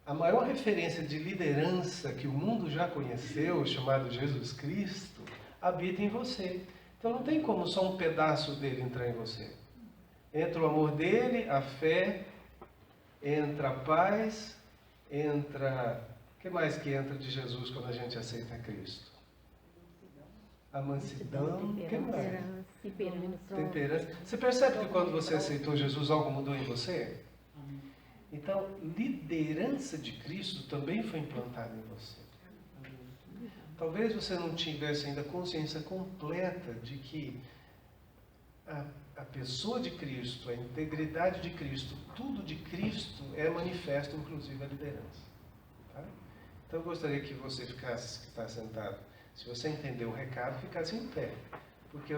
A maior referência de liderança que o mundo já conheceu, chamado Jesus Cristo, habita em você. Então não tem como só um pedaço dele entrar em você. Entra o amor dele, a fé, entra a paz, entra... O que mais que entra de Jesus quando a gente aceita Cristo? A mansidão, o que mais? Temperança. Você percebe que quando você aceitou Jesus, algo mudou em você? Então, liderança de Cristo também foi implantada em você. Talvez você não tivesse ainda consciência completa de que a pessoa de Cristo, a integridade de Cristo, tudo de Cristo é manifesto, inclusive a liderança. Tá? Então eu gostaria que você ficasse, que está sentado, se você entendeu o recado, ficasse em pé. Porque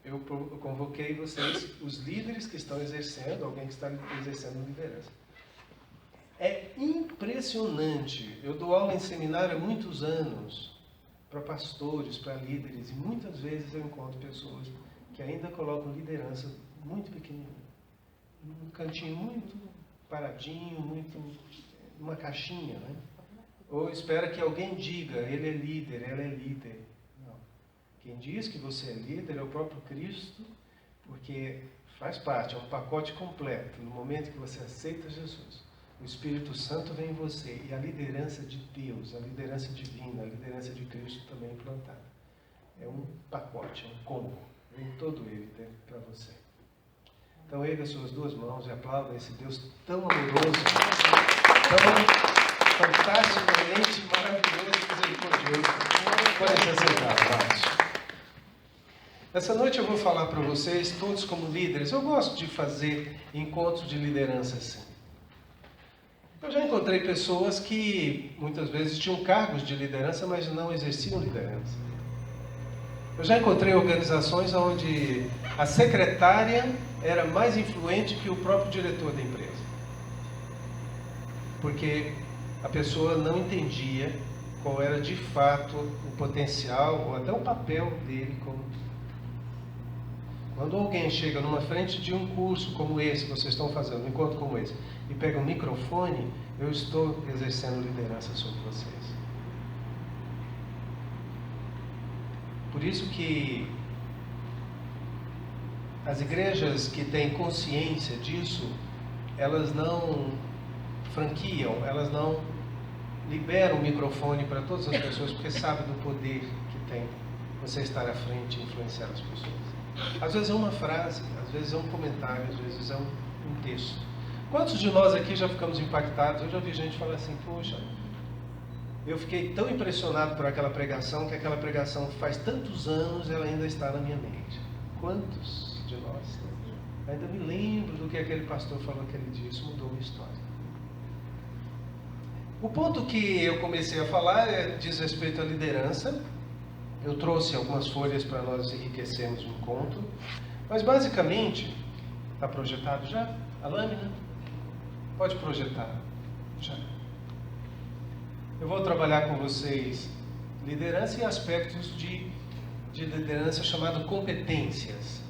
eu convoquei vocês, os líderes que estão exercendo, alguém que está exercendo liderança. É impressionante. Eu dou aula em seminário há muitos anos para pastores, para líderes, e muitas vezes eu encontro pessoas que ainda colocam liderança muito pequenininha, num cantinho muito paradinho, muito numa caixinha, né? Ou espera que alguém diga, ele é líder, ela é líder. Não. Quem diz que você é líder é o próprio Cristo, porque faz parte, é um pacote completo. No momento que você aceita Jesus, o Espírito Santo vem em você e a liderança de Deus, a liderança divina, a liderança de Cristo também é implantada. É um pacote, é um combo. Vem todo ele para você. Então erga as suas duas mãos e aplauda esse Deus tão amoroso, tão fantasticamente maravilhoso e misericordioso. Podem se sentar, amados. Essa noite eu vou falar para vocês, todos como líderes. Eu gosto de fazer encontros de liderança assim. Eu já encontrei pessoas que muitas vezes tinham cargos de liderança, mas não exerciam liderança. Eu já encontrei organizações onde a secretária era mais influente que o próprio diretor da empresa. Porque a pessoa não entendia qual era de fato o potencial ou até o papel dele como... Quando alguém chega numa frente de um curso como esse que vocês estão fazendo, um encontro como esse, e pega um microfone, eu estou exercendo liderança sobre vocês. Por isso que as igrejas que têm consciência disso, elas não franquiam, elas não liberam o microfone para todas as pessoas, porque sabem do poder que tem você estar à frente e influenciar as pessoas. Às vezes é uma frase, às vezes é um comentário, às vezes é um texto. Quantos de nós aqui já ficamos impactados? Eu já vi gente falar assim, poxa, eu fiquei tão impressionado por aquela pregação, que aquela pregação faz tantos anos, ela ainda está na minha mente. Quantos de nós? Ainda me lembro do que aquele pastor falou aquele dia, isso mudou minha história. O ponto que eu comecei a falar diz respeito à liderança. Eu trouxe algumas folhas para nós enriquecermos o encontro, mas basicamente, está projetado já? A lâmina? Pode projetar. Já. Eu vou trabalhar com vocês liderança e aspectos de liderança chamado competências.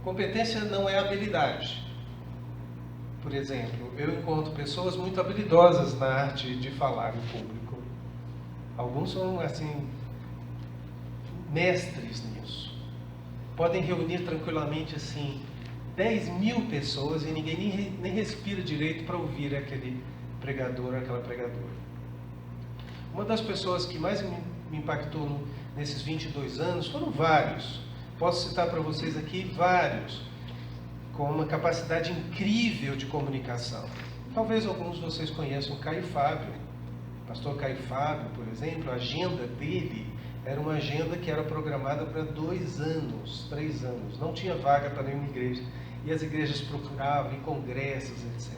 Competência não é habilidade. Por exemplo, eu encontro pessoas muito habilidosas na arte de falar em público. Alguns são, assim, mestres nisso. Podem reunir tranquilamente, assim, 10.000 pessoas e ninguém nem respira direito para ouvir aquele pregador, aquela pregadora. Uma das pessoas que mais me impactou nesses 22 anos foram vários. Posso citar para vocês aqui vários, com uma capacidade incrível de comunicação. Talvez alguns de vocês conheçam o Caio Fábio. O pastor Caio Fábio, por exemplo, a agenda dele era uma agenda que era programada para 2 anos, 3 anos. Não tinha vaga para nenhuma igreja. E as igrejas procuravam em congressos, etc.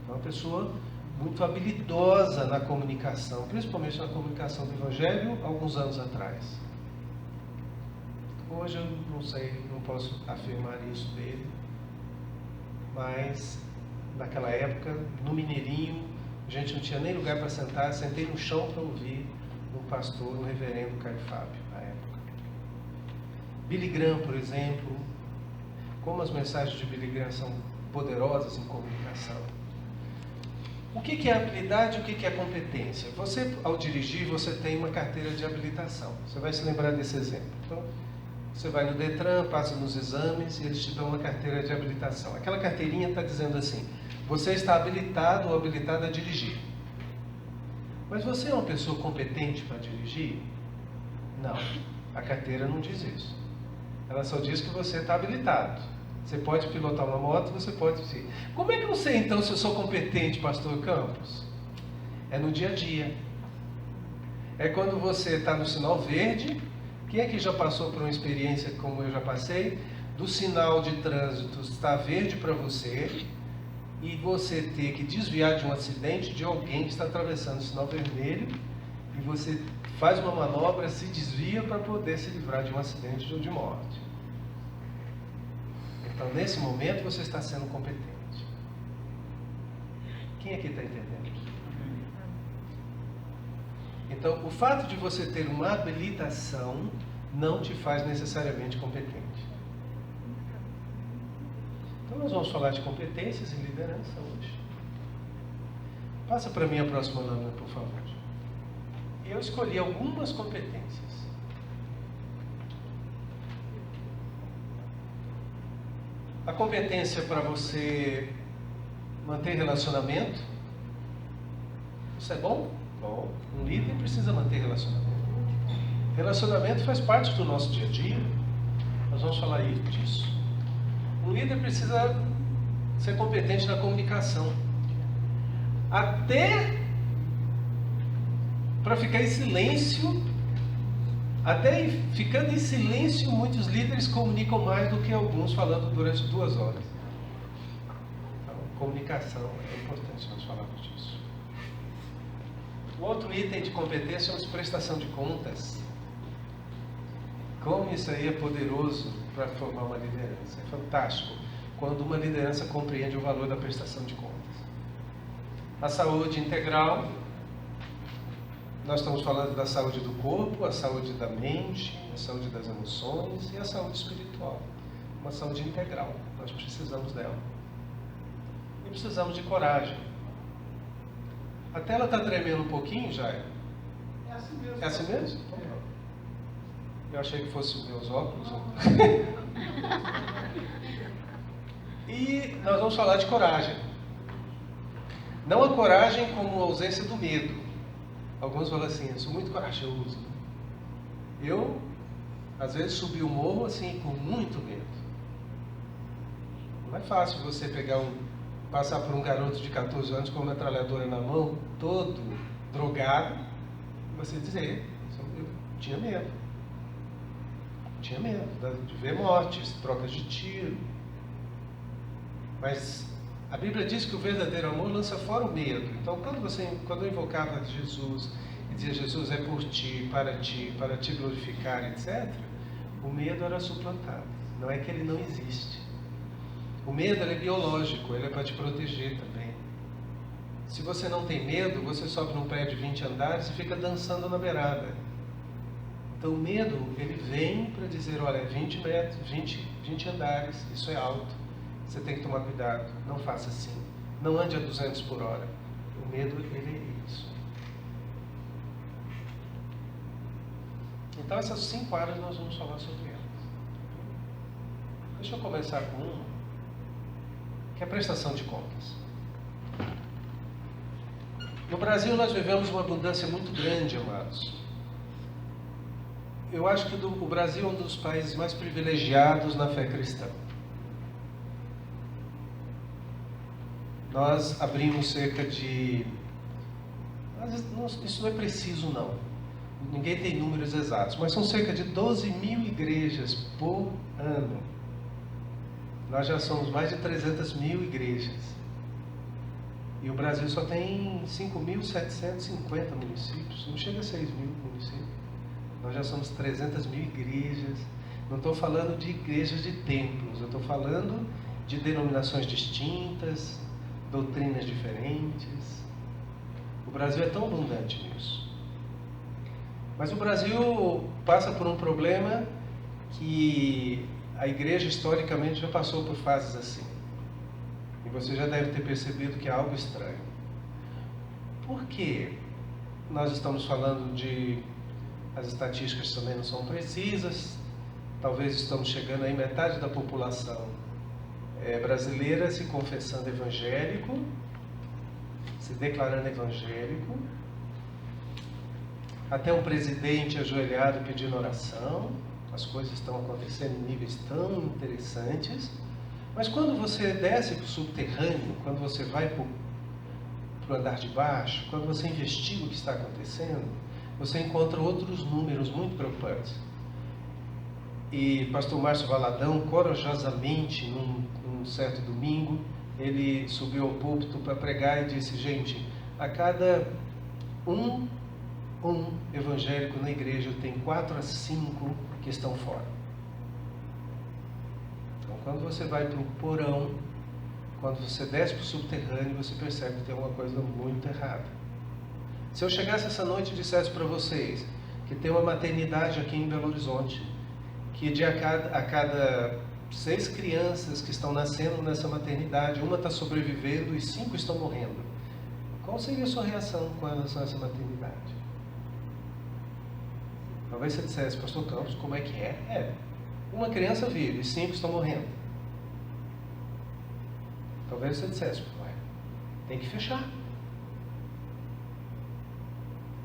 Então, uma pessoa muito habilidosa na comunicação, principalmente na comunicação do Evangelho, alguns anos atrás. Hoje eu não sei, não posso afirmar isso dele, mas naquela época, no Mineirinho, a gente não tinha nem lugar para sentar, sentei no chão para ouvir um pastor, um reverendo Caio Fábio, na época. Billy Graham, por exemplo, como as mensagens de Billy Graham são poderosas em comunicação. O que é habilidade e o que é competência? Você, ao dirigir, você tem uma carteira de habilitação. Você vai se lembrar desse exemplo. Então, você vai no Detran, passa nos exames e eles te dão uma carteira de habilitação. Aquela carteirinha está dizendo assim: você está habilitado ou habilitada a dirigir. Mas você é uma pessoa competente para dirigir? Não, a carteira não diz isso. Ela só diz que você está habilitado. Você pode pilotar uma moto, você pode... Como é que eu sei então se eu sou competente, pastor Campos? É no dia a dia. É quando você está no sinal verde. Quem aqui já passou por uma experiência como eu já passei? Do sinal de trânsito está verde para você e você ter que desviar de um acidente de alguém que está atravessando o sinal vermelho e você faz uma manobra, se desvia para poder se livrar de um acidente ou de morte. Então, nesse momento, você está sendo competente. Quem aqui está entendendo? Então, o fato de você ter uma habilitação não te faz necessariamente competente. Então, nós vamos falar de competências e liderança hoje. Passa para mim a próxima lâmina, por favor. Eu escolhi algumas competências. A competência para você manter relacionamento. Isso é bom? Bom. Um líder precisa manter relacionamento. Relacionamento faz parte do nosso dia a dia. Nós vamos falar disso. Um líder precisa ser competente na comunicação. Até para ficar em silêncio, até ficando em silêncio, muitos líderes comunicam mais do que alguns falando durante 2 horas. Então, comunicação é importante nós falarmos disso. O outro item de competência é a prestação de contas. Como isso aí é poderoso para formar uma liderança. É fantástico quando uma liderança compreende o valor da prestação de contas. A saúde integral. Nós estamos falando da saúde do corpo, a saúde da mente, a saúde das emoções e a saúde espiritual. Uma saúde integral. Nós precisamos dela. E precisamos de coragem. A tela está tremendo um pouquinho, Jair? É assim mesmo. É assim mesmo? Então, eu achei que fosse meus óculos. E nós vamos falar de coragem. Não a coragem como a ausência do medo. Alguns falam assim: eu sou muito corajoso. Eu, às vezes, subi o morro assim, com muito medo. Não é fácil você passar por um garoto de 14 anos com uma metralhadora na mão, todo drogado, e você dizer: eu tinha medo. Tinha medo de ver mortes, trocas de tiro. Mas a Bíblia diz que o verdadeiro amor lança fora o medo. Então, quando eu invocava Jesus e dizia: Jesus é por ti, para te glorificar, etc., o medo era suplantado. Não é que ele não existe. O medo é biológico, ele é para te proteger também. Se você não tem medo, você sobe num prédio de 20 andares e fica dançando na beirada. Então, o medo, ele vem para dizer: olha, 20 metros, 20 andares, isso é alto. Você tem que tomar cuidado, não faça assim. Não ande a 200 por hora. O medo, ele é isso. Então, essas 5 áreas nós vamos falar sobre elas. Deixa eu começar com uma, que é a prestação de contas. No Brasil, nós vivemos uma abundância muito grande, amados. Eu acho que o Brasil é um dos países mais privilegiados na fé cristã. Nós abrimos cerca de... Isso não é preciso, não. Ninguém tem números exatos, mas são cerca de 12 mil igrejas por ano. Nós já somos mais de 300 mil igrejas. E o Brasil só tem 5.750 municípios, não chega a 6 mil municípios. Nós já somos 300 mil igrejas. Não estou falando de igrejas de templos, eu estou falando de denominações distintas, doutrinas diferentes. O Brasil é tão abundante nisso. Mas o Brasil passa por um problema que a igreja historicamente já passou por fases assim. E você já deve ter percebido que é algo estranho. Por quê? Nós estamos falando de... As estatísticas também não são precisas. Talvez estamos chegando aí metade da população brasileira se confessando evangélico, se declarando evangélico. Até um presidente ajoelhado pedindo oração. As coisas estão acontecendo em níveis tão interessantes. Mas quando você desce para o subterrâneo, quando você vai para o andar de baixo, quando você investiga o que está acontecendo, você encontra outros números muito preocupantes. E pastor Márcio Valadão, corajosamente, num certo domingo, ele subiu ao púlpito para pregar e disse: gente, a cada um evangélico na igreja tem 4 a 5 que estão fora. Então, quando você vai para o porão, quando você desce para o subterrâneo, você percebe que tem uma coisa muito errada. Se eu chegasse essa noite e dissesse para vocês que tem uma maternidade aqui em Belo Horizonte, que a cada 6 crianças que estão nascendo nessa maternidade, uma está sobrevivendo e 5 estão morrendo, qual seria a sua reação com relação a essa maternidade? Talvez você dissesse: pastor Campos, como é que é? Uma criança vive e 5 estão morrendo. Talvez você dissesse: tem que fechar.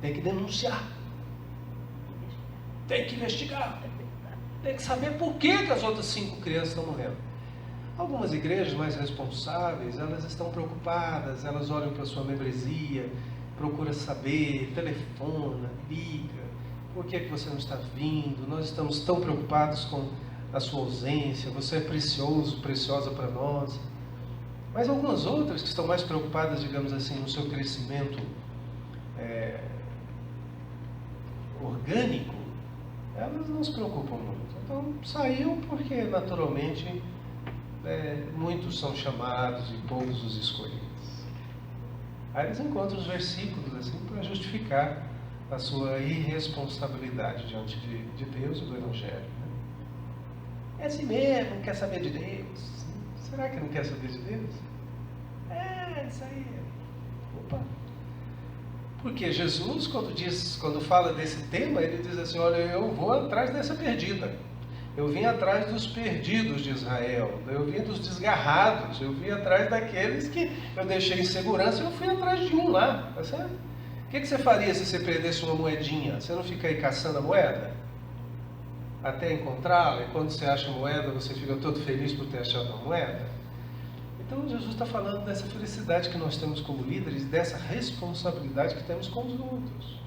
Tem que denunciar. Tem que investigar. Tem que saber por que as outras 5 crianças estão morrendo. Algumas igrejas mais responsáveis, elas estão preocupadas, elas olham para a sua membresia, procuram saber, telefona, liga. Por que você não está vindo? Nós estamos tão preocupados com a sua ausência. Você é precioso, preciosa para nós. Mas algumas outras que estão mais preocupadas, digamos assim, no seu crescimento orgânico, elas não se preocupam muito. Então, saiu porque, naturalmente, muitos são chamados e poucos os escolhidos. Aí eles encontram os versículos assim para justificar a sua irresponsabilidade diante de Deus e do Evangelho. Né? É assim mesmo, não quer saber de Deus. Será que não quer saber de Deus? Isso aí. Opa! Porque Jesus, quando fala desse tema, ele diz assim: olha, eu vou atrás dessa perdida. Eu vim atrás dos perdidos de Israel. Eu vim dos desgarrados. Eu vim atrás daqueles que eu deixei em segurança. Eu fui atrás de um lá, tá certo? O que você faria se você perdesse uma moedinha? Você não fica aí caçando a moeda? Até encontrá-la? E quando você acha a moeda, você fica todo feliz por ter achado a moeda? Então, Jesus está falando dessa felicidade que nós temos como líderes, dessa responsabilidade que temos com os outros.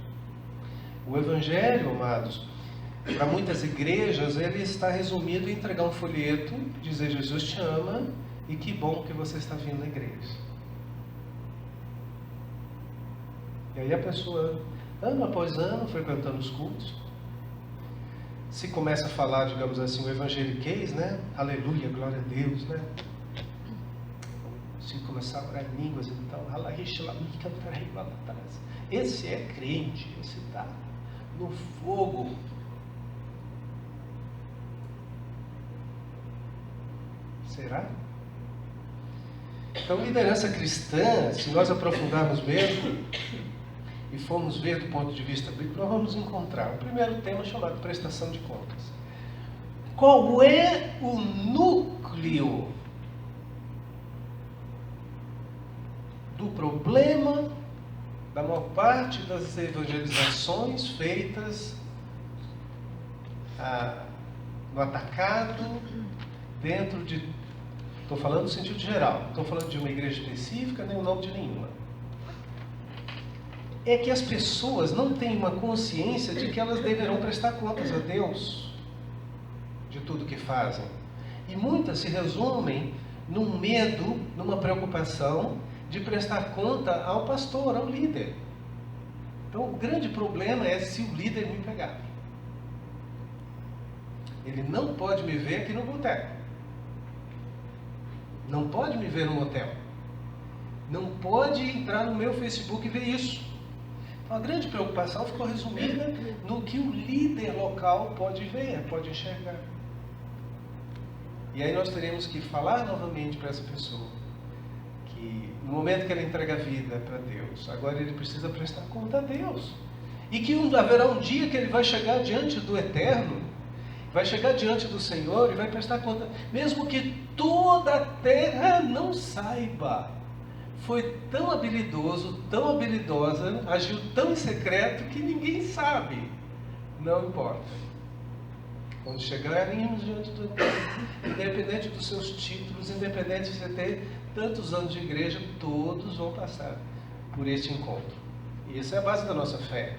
O Evangelho, amados, para muitas igrejas, ele está resumido em entregar um folheto, dizer: Jesus te ama e que bom que você está vindo na igreja. E aí a pessoa, ano após ano, frequentando os cultos, se começa a falar, digamos assim, o evangeliquez, né? Aleluia, glória a Deus, né? Se começar a orar em línguas, então, esse é crente, esse está no fogo. Será? Então, liderança cristã, se nós aprofundarmos mesmo e formos ver do ponto de vista bíblico, nós vamos encontrar o primeiro tema chamado prestação de contas. Qual é o núcleo do problema da maior parte das evangelizações feitas no atacado, dentro de... Estou falando no sentido geral, não estou falando de uma igreja específica, nem o nome de nenhuma. É que as pessoas não têm uma consciência de que elas deverão prestar contas a Deus de tudo que fazem. E muitas se resumem num medo, numa preocupação de prestar conta ao pastor, ao líder. Então, o grande problema é se o líder me pegar. Ele não pode me ver aqui no boteco. Não pode me ver no motel. Não pode entrar no meu Facebook e ver isso. Então, a grande preocupação ficou resumida no que o líder local pode ver, pode enxergar. E aí nós teremos que falar novamente para essa pessoa que no momento que ele entrega a vida para Deus, agora ele precisa prestar conta a Deus. E que haverá um dia que ele vai chegar diante do Eterno, vai chegar diante do Senhor e vai prestar conta, mesmo que toda a terra não saiba. Foi tão habilidoso, tão habilidosa, agiu tão em secreto que ninguém sabe. Não importa. Quando chegaremos diante do Eterno, independente dos seus títulos, independente de você ter tantos anos de igreja, todos vão passar por este encontro. E essa é a base da nossa fé.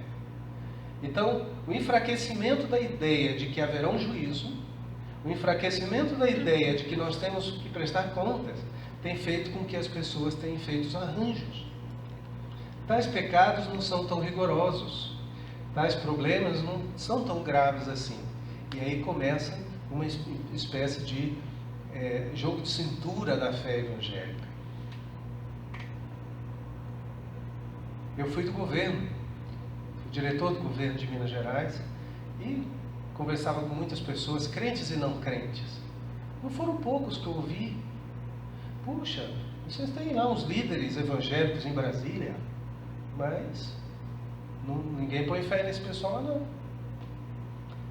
Então, o enfraquecimento da ideia de que haverá um juízo, o enfraquecimento da ideia de que nós temos que prestar contas, tem feito com que as pessoas tenham feito os arranjos. Tais pecados não são tão rigorosos, tais problemas não são tão graves assim. E aí começa uma espécie de jogo de cintura da fé evangélica. Eu fui do governo, diretor do governo de Minas Gerais, e conversava com muitas pessoas, crentes e não crentes. Não foram poucos que eu ouvi. Puxa, vocês têm lá uns líderes evangélicos em Brasília, mas ninguém põe fé nesse pessoal lá não.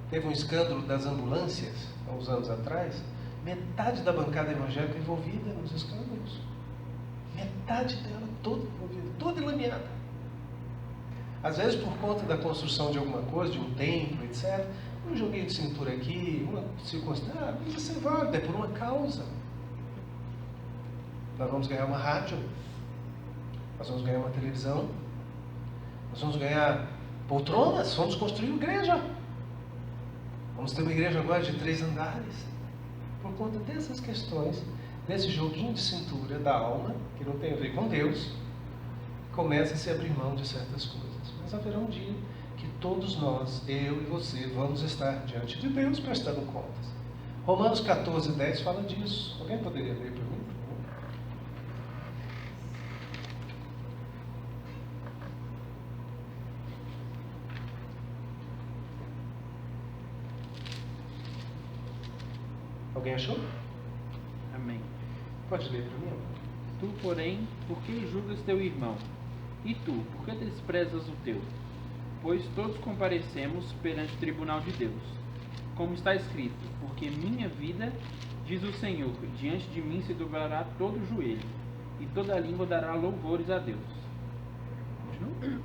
Teve um escândalo das ambulâncias, há uns anos atrás, metade da bancada evangélica envolvida nos escândalos. Metade dela toda envolvida, toda ilameada. Às vezes por conta da construção de alguma coisa, de um templo, etc. Um joguinho de cintura aqui, uma circunstância, isso é válido, é por uma causa. Nós vamos ganhar uma rádio, nós vamos ganhar uma televisão, nós vamos ganhar poltronas, vamos construir uma igreja. Vamos ter uma igreja agora de 3 andares. Por conta dessas questões, desse joguinho de cintura da alma, que não tem a ver com Deus, começa a se abrir mão de certas coisas. Mas haverá um dia que todos nós, eu e você, vamos estar diante de Deus prestando contas. Romanos 14:10 fala disso. Alguém poderia ler para mim? Alguém achou? Amém. Pode ler para mim? Tu, porém, por que julgas teu irmão? E tu, por que desprezas o teu? Pois todos comparecemos perante o tribunal de Deus. Como está escrito, porque minha vida, diz o Senhor, diante de mim se dobrará todo o joelho, e toda língua dará louvores a Deus. Continua?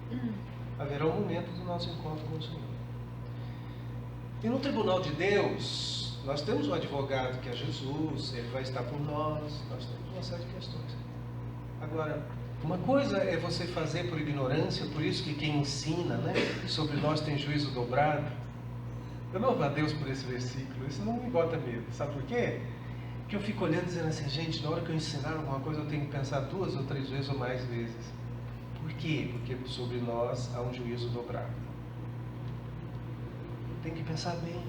Haverá um momento do nosso encontro com o Senhor. E no tribunal de Deus, nós temos um advogado que é Jesus, ele vai estar por nós temos uma série de questões. Agora, uma coisa é você fazer por ignorância, por isso que quem ensina, sobre nós tem juízo dobrado. Eu louvo a Deus por esse versículo, isso não me bota medo. Sabe por quê? Porque eu fico olhando e dizendo assim, gente, na hora que eu ensinar alguma coisa eu tenho que pensar 2 ou 3 vezes ou mais vezes. Por quê? Porque sobre nós há um juízo dobrado. Tem que pensar bem.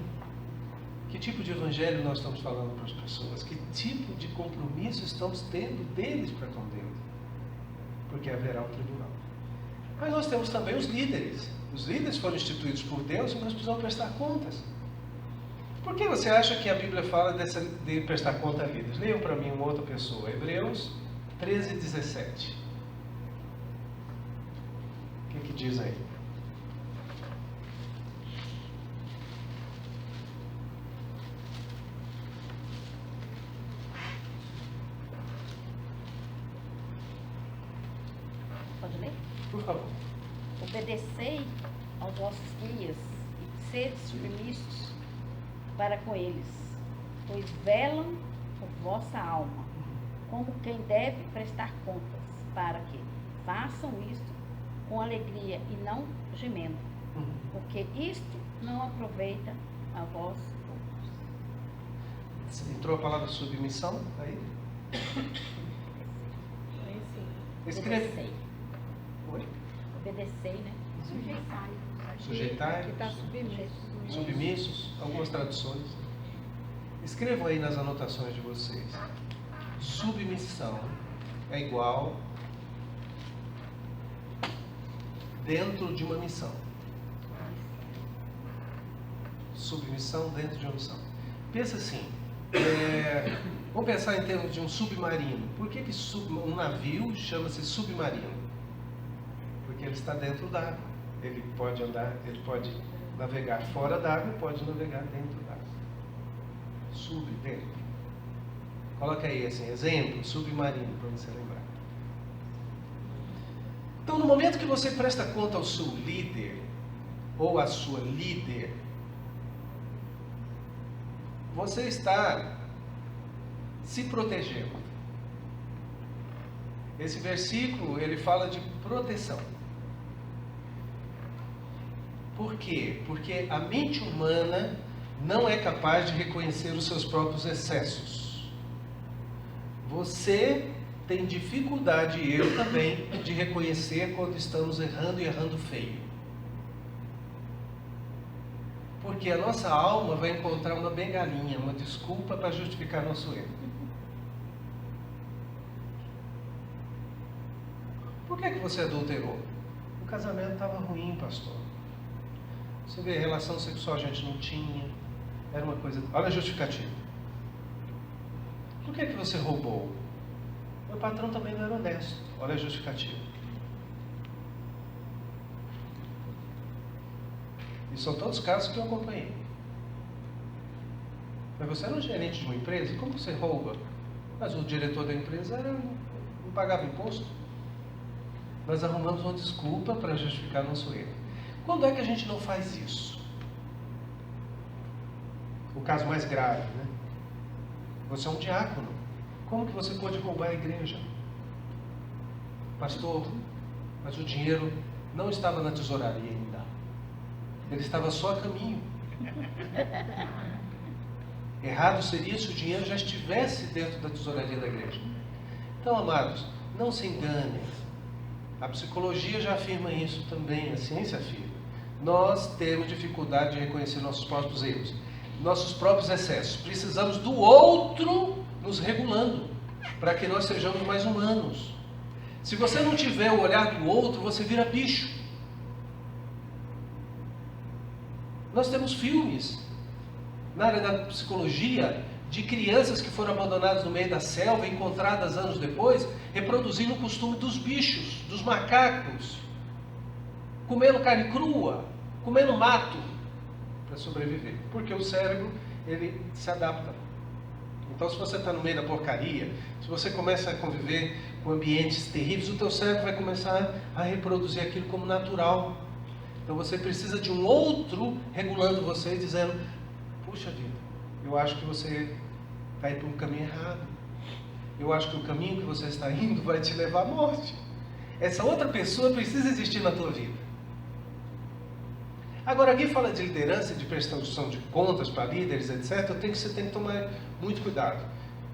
Que tipo de evangelho nós estamos falando para as pessoas? Que tipo de compromisso estamos tendo deles para com Deus? Porque haverá um tribunal. Mas nós temos também os líderes. Os líderes foram instituídos por Deus e nós precisamos prestar contas. Por que você acha que a Bíblia fala de prestar conta a líderes? Leiam para mim uma outra pessoa. Hebreus 13:17. O que diz aí? Pode ler? Por favor. Obedecei aos vossos guias e sede submissos para com eles, pois velam por vossa alma, como quem deve prestar contas, para que façam isto com alegria e não gemendo, porque isto não aproveita a vós outros. Entrou a palavra submissão aí? Escreve. Obedecei. Oi? Obedecei, né? Sujeitai. Sujeitai. Que está submisso. Submissos, algumas traduções. Escrevam aí nas anotações de vocês. Submissão é igual dentro de uma missão. Submissão dentro de uma missão. Pensa assim, Vamos pensar em termos de um submarino. Por que um navio chama-se submarino? Porque ele está dentro d'água. Ele pode andar, ele pode navegar fora d'água e pode navegar dentro d'água. Dentro. Coloca aí assim, exemplo, submarino, para você lembrar. Então, no momento que você presta conta ao seu líder, ou à sua líder, você está se protegendo. Esse versículo, ele fala de proteção. Por quê? Porque a mente humana não é capaz de reconhecer os seus próprios excessos. Você tem dificuldade, e eu também, de reconhecer quando estamos errando e errando feio. Porque a nossa alma vai encontrar uma bengalinha, uma desculpa para justificar nosso erro. Por que você adulterou? O casamento estava ruim, pastor. Você vê, relação sexual a gente não tinha. Era uma coisa... Olha a justificativa. Por que você roubou? Meu patrão também não era honesto. Olha a justificativa. E são todos os casos que eu acompanhei. Mas você era um gerente de uma empresa? Como você rouba? Mas o diretor da empresa não pagava imposto. Nós arrumamos uma desculpa para justificar nosso erro. Quando é que a gente não faz isso? O caso mais grave, né? Você é um diácono. Como que você pode roubar a igreja? Pastor, mas o dinheiro não estava na tesouraria ainda. Ele estava só a caminho. Errado seria se o dinheiro já estivesse dentro da tesouraria da igreja. Então, amados, não se enganem. A psicologia já afirma isso também, a ciência afirma. Nós temos dificuldade de reconhecer nossos próprios erros, nossos próprios excessos. Precisamos do outro nos regulando, para que nós sejamos mais humanos. Se você não tiver o olhar do outro, você vira bicho. Nós temos filmes na área da psicologia de crianças que foram abandonadas no meio da selva, encontradas anos depois, reproduzindo o costume dos bichos, dos macacos, comendo carne crua, comendo mato para sobreviver. Porque o cérebro, ele se adapta. Então, se você está no meio da porcaria, se você começa a conviver com ambientes terríveis, o teu cérebro vai começar a reproduzir aquilo como natural. Então, você precisa de um outro regulando você e dizendo: puxa vida, eu acho que você vai para um caminho errado. Eu acho que o caminho que você está indo vai te levar à morte. Essa outra pessoa precisa existir na tua vida. Agora, aqui fala de liderança, de prestação de contas para líderes, etc. Você tem que tomar muito cuidado.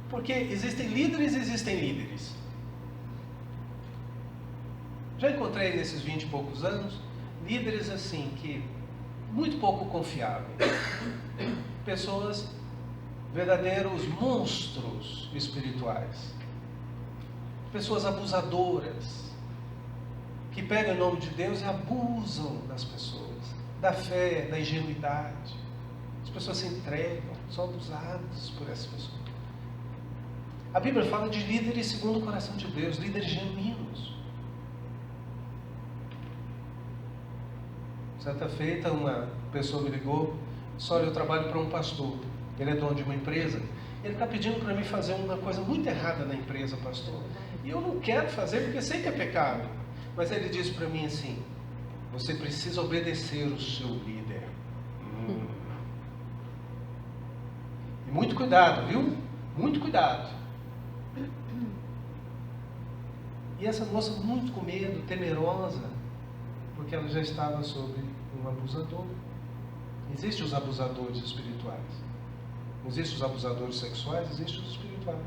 Porque existem líderes e existem líderes. Já encontrei nesses 20 e poucos anos líderes assim, que muito pouco confiáveis. Pessoas, verdadeiros monstros espirituais. Pessoas abusadoras, que pegam o nome de Deus e abusam das pessoas. Da fé, da ingenuidade. As pessoas se entregam, são abusadas por essas pessoas. A Bíblia fala de líderes segundo o coração de Deus, líderes genuínos. Certa feita, uma pessoa me ligou: olha, eu trabalho para um pastor, ele é dono de uma empresa, ele está pedindo para mim fazer uma coisa muito errada na empresa, pastor, e eu não quero fazer porque sei que é pecado. Mas ele disse para mim assim: você precisa obedecer o seu líder. E muito cuidado, viu? Muito cuidado. E essa moça muito com medo, temerosa, porque ela já estava sob um abusador. Existem os abusadores espirituais. Existem os abusadores sexuais, existem os espirituais.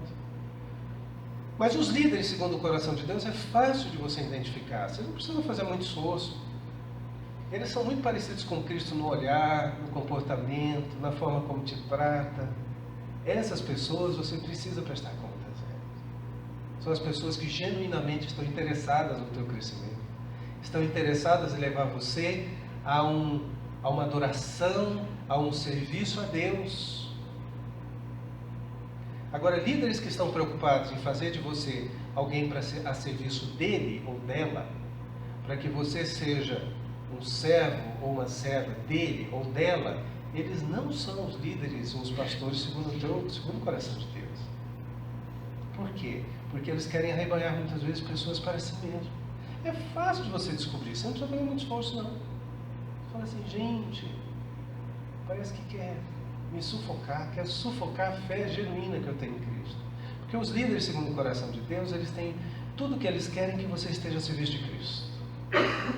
Mas os líderes, segundo o coração de Deus, é fácil de você identificar. Você não precisa fazer muito esforço. Eles são muito parecidos com Cristo no olhar, no comportamento, na forma como te trata. Essas pessoas você precisa prestar contas. São as pessoas que genuinamente estão interessadas no teu crescimento. Estão interessadas em levar você a uma adoração, a um serviço a Deus. Agora, líderes que estão preocupados em fazer de você alguém a serviço dele ou dela, para que você seja um servo ou uma serva dele ou dela, eles não são os líderes ou os pastores segundo o coração de Deus. Por quê? Porque eles querem arrebanhar muitas vezes pessoas para si mesmos. É fácil de você descobrir, você não precisa fazer muito esforço não. Você fala assim, gente, parece que quer me sufocar, quer sufocar a fé genuína que eu tenho em Cristo. Porque os líderes segundo o coração de Deus, eles têm tudo que eles querem que você esteja a serviço de Cristo.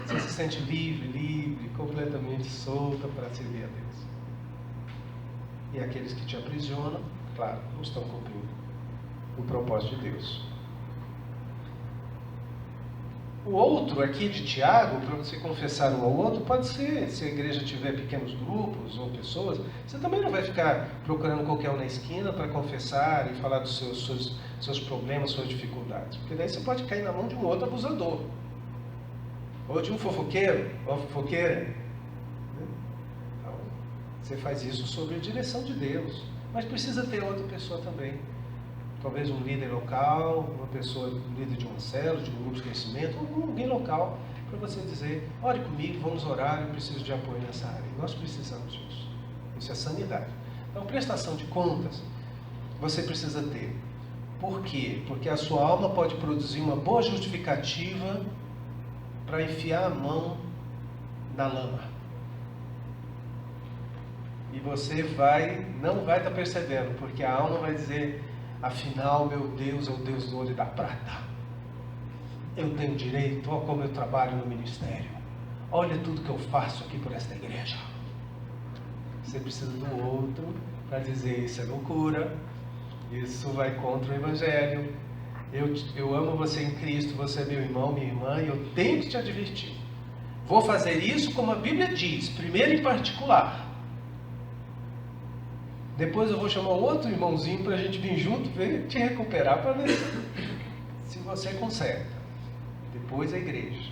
Você se sente livre, completamente solta para servir a Deus. E aqueles que te aprisionam, claro, não estão cumprindo o propósito de Deus. O outro aqui de Tiago, para você confessar um ao outro, pode ser, se a igreja tiver pequenos grupos ou pessoas, você também não vai ficar procurando qualquer um na esquina para confessar e falar dos seus problemas, suas dificuldades. Porque daí você pode cair na mão de um outro abusador. Ou de um fofoqueiro, ou fofoqueira. Então, você faz isso sob a direção de Deus. Mas precisa ter outra pessoa também. Talvez um líder local, uma pessoa, um líder de uma célula, de um grupo de crescimento, ou alguém local, para você dizer, ore comigo, vamos orar, eu preciso de apoio nessa área. E nós precisamos disso. Isso é sanidade. Então, prestação de contas, você precisa ter. Por quê? Porque a sua alma pode produzir uma boa justificativa para enfiar a mão na lama. E você não vai estar percebendo, porque a alma vai dizer, afinal, meu Deus é o Deus do olho da prata. Eu tenho direito, olha como eu trabalho no ministério. Olha tudo que eu faço aqui por esta igreja. Você precisa do outro para dizer, isso é loucura, isso vai contra o Evangelho. Eu amo você em Cristo, você é meu irmão, minha irmã, e eu tenho que te advertir. Vou fazer isso como a Bíblia diz, primeiro em particular. Depois eu vou chamar outro irmãozinho para a gente vir junto, ver, te recuperar para ver se você conserta. Depois a igreja.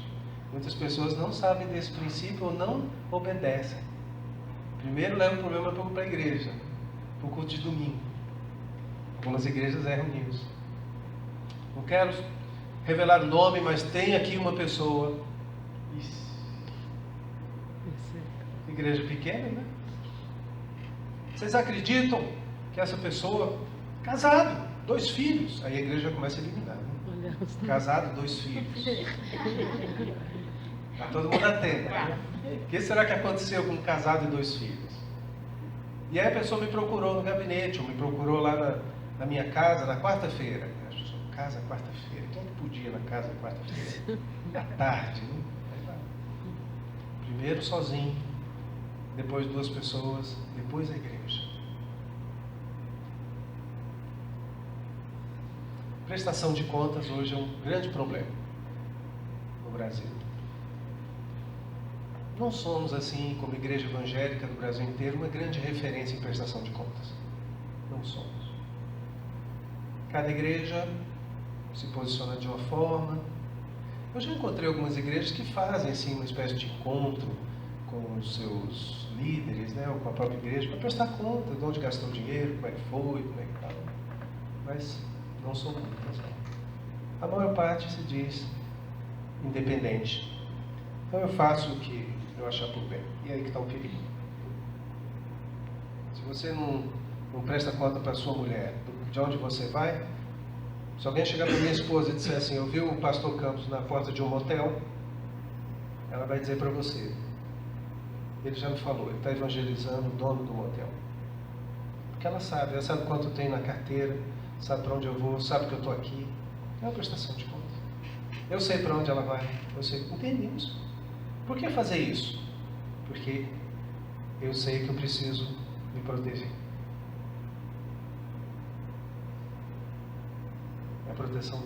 Muitas pessoas não sabem desse princípio ou não obedecem. Primeiro leva o problema para a igreja, para o culto de domingo. Algumas igrejas erram nisso. Não quero revelar o nome, mas tem aqui uma pessoa. Igreja pequena, né? Vocês acreditam que essa pessoa, casado, 2 filhos, aí a igreja começa a eliminar, né? Casado, 2 filhos. Está todo mundo atento, né? O que será que aconteceu com um casado e 2 filhos? E aí a pessoa me procurou no gabinete, ou me procurou lá na minha casa na quarta-feira. Casa quarta-feira. Quem podia na casa quarta-feira? À tarde, né? Primeiro sozinho, depois 2 pessoas, depois a igreja. Prestação de contas hoje é um grande problema no Brasil. Não somos assim, como igreja evangélica do Brasil inteiro, uma grande referência em prestação de contas. Não somos. Cada igreja se posiciona de uma forma. Eu já encontrei algumas igrejas que fazem assim uma espécie de encontro com os seus líderes, né, ou com a própria igreja, para prestar conta de onde gastou o dinheiro, como é que foi, como é que tal. Mas não são muitas. A maior parte se diz independente. Então eu faço o que eu achar por bem. E aí que está o perigo. Se você não presta conta para a sua mulher, de onde você vai. Se alguém chegar para minha esposa e disser assim, eu vi o pastor Campos na porta de um motel, ela vai dizer para você, ele já me falou, ele está evangelizando o dono do motel. Porque ela sabe quanto tem na carteira, sabe para onde eu vou, sabe que eu estou aqui. É uma prestação de conta. Eu sei para onde ela vai, eu sei. Entendemos. Por que fazer isso? Porque eu sei que eu preciso me proteger. É a proteção.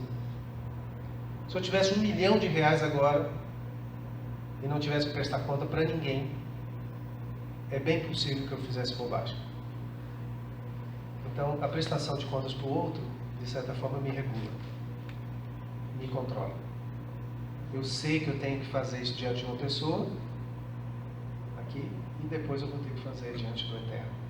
Se eu tivesse R$1 milhão agora e não tivesse que prestar conta para ninguém, é bem possível que eu fizesse bobagem. Então, a prestação de contas para o outro, de certa forma, me regula, me controla. Eu sei que eu tenho que fazer isso diante de uma pessoa, aqui, e depois eu vou ter que fazer diante do Eterno.